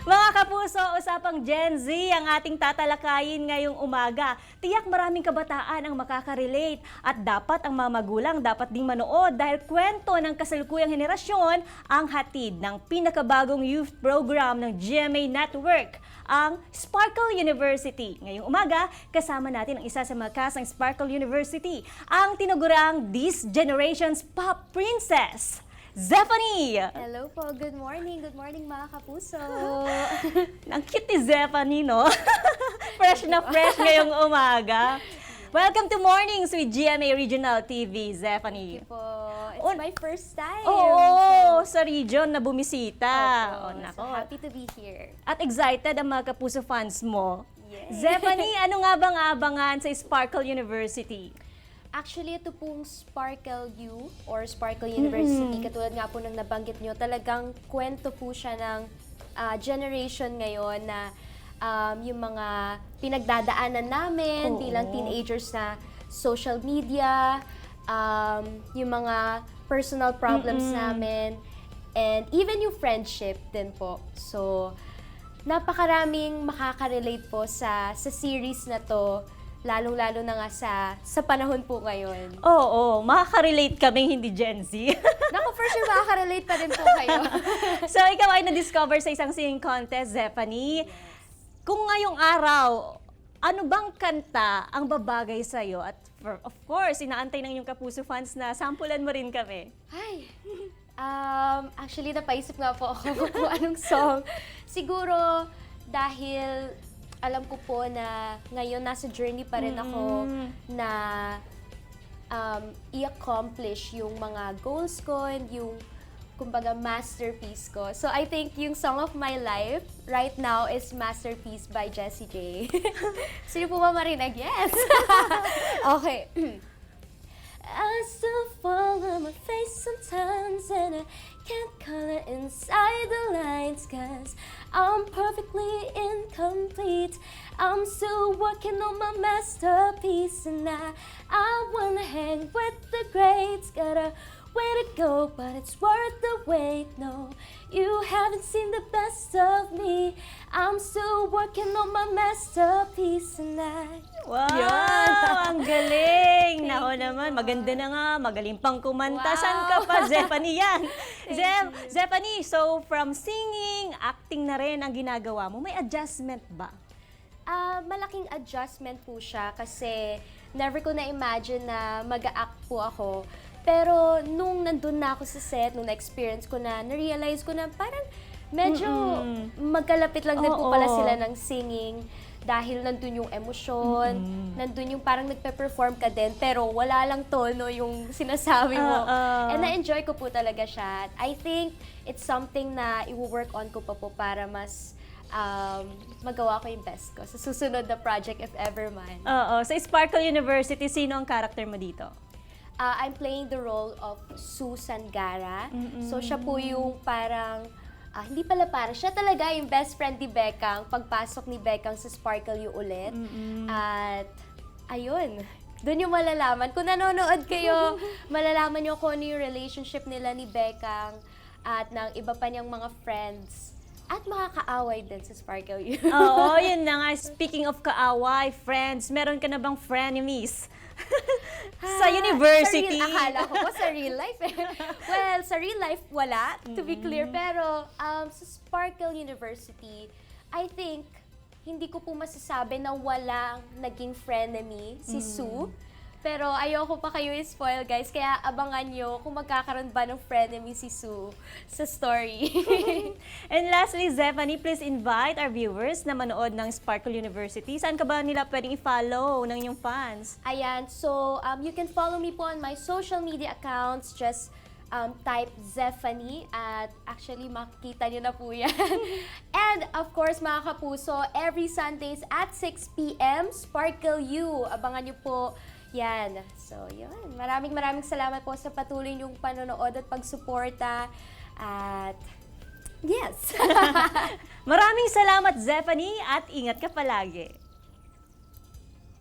Mga kapuso, usapang Gen Z ang ating tatalakayin ngayong umaga. Tiyak maraming kabataan ang makaka-relate at dapat ang mga magulang dapat ding manood dahil kwento ng kasalukuyang henerasyon ang hatid ng pinakabagong youth program ng GMA Network, ang Sparkle University. Ngayong umaga, kasama natin ang isa sa mga cast ng Sparkle University, ang tinagurang This Generation's Pop Princess, Zephanie! Hello po, good morning mga kapuso. Ang cute ni Zephanie, no? Fresh na fresh ngayong umaga. Welcome to Mornings with GMA Regional TV, Zephanie. Thank you po. It's my first time. Oo, sa region na bumisita. Opo, Nako. so happy to be here. At excited ang mga kapuso fans mo. Yes. Zephanie, ano nga bang abangan sa Sparkle University? Actually, ito pong Sparkle U or Sparkle University, katulad nga po ng nabanggit nyo, talagang kwento po siya ng generation ngayon na yung mga pinagdadaanan namin bilang teenagers na social media, yung mga personal problems namin, and even yung friendship din po. So, napakaraming makaka-relate po sa series na to, lalong-lalo na nga sa panahon po ngayon. Oo, makaka-relate kaming hindi Gen Z. Naku, for sure makaka-relate pa din po kayo. So, ikaw ay na-discover sa isang singing contest, Zephanie. Kung ngayong araw, ano bang kanta ang babagay sa'yo? At of course, inaantay ng iyong kapuso fans na sampulan mo rin kami. Ay, actually, napaisip nga po ako kung anong song. Siguro, dahil alam ko po na ngayon nasa journey pa rin ako na i-accomplish yung mga goals ko and yung kumbaga masterpiece ko. So I think yung song of my life right now is Masterpiece by Jessie J. Sino po ba marinig? Yes! Okay. I still fall on my face sometimes and I can't color inside the lines cause I'm perfectly incomplete. I'm still working on my masterpiece and I wanna hang with the greats. Got a way to go but it's worth the wait. No, you haven't seen the best of me. I'm still working on my masterpiece and Wow! Yan. Ang galing! Nako naman, maganda na nga, magaling pang kumanta. Wow. Saan ka pa, Zephanie? Yan! Zephanie, so from singing, acting na rin ang ginagawa mo. May adjustment ba? Malaking adjustment po siya kasi never ko na-imagine na mag-a-act po ako. Pero nung nandun na ako sa set, nung na-experience ko na, na-realize ko na parang medyo magkalapit lang din po pala sila ng singing dahil nandun yung emosyon, nandun yung parang nagpe-perform ka din pero wala lang tono yung sinasabi mo. And na-enjoy ko po talaga siya. I think it's something na i-work on ko pa po para mas magawa ko yung best ko sa susunod na project if ever man. Oo. Sa Sparkle University, sino ang karakter mo dito? I'm playing the role of Susan Gara. So siya po yung parang, hindi pala parang, siya talaga yung best friend ni Bekang, pagpasok ni Bekang sa Sparkle U ulit. At ayun, doon yung malalaman. Kung nanonood kayo, malalaman nyo kung ano yung relationship nila ni Bekang at ng iba pa niyang mga friends. At makakaaway din sa Sparkle U. Oo, yun na nga. Speaking of kaaway, friends, meron ka na bang frenemies? Sa university? Akala ko po sa real life eh. Well, sa real life, wala, to be clear. Pero sa Sparkle University, I think, hindi ko po masasabi na walang naging frenemy si Sue. Pero ayoko pa kayo i-spoil, guys. Kaya abangan nyo kung magkakaroon ba ng frenemy si Sue sa story. And lastly, Zephanie, please invite our viewers na manood ng Sparkle University. Saan ka ba nila pwedeng i-follow ng inyong fans? Ayan, so you can follow me po on my social media accounts. Just type Zephanie at actually makikita nyo na po yan. And of course, mga kapuso, every Sundays at 6 p.m. Sparkle U. Abangan nyo po yan. So, yun. Maraming salamat po sa patuloy niyong panonood at pagsuporta. At yes! Maraming salamat, Zephanie, at ingat ka palagi.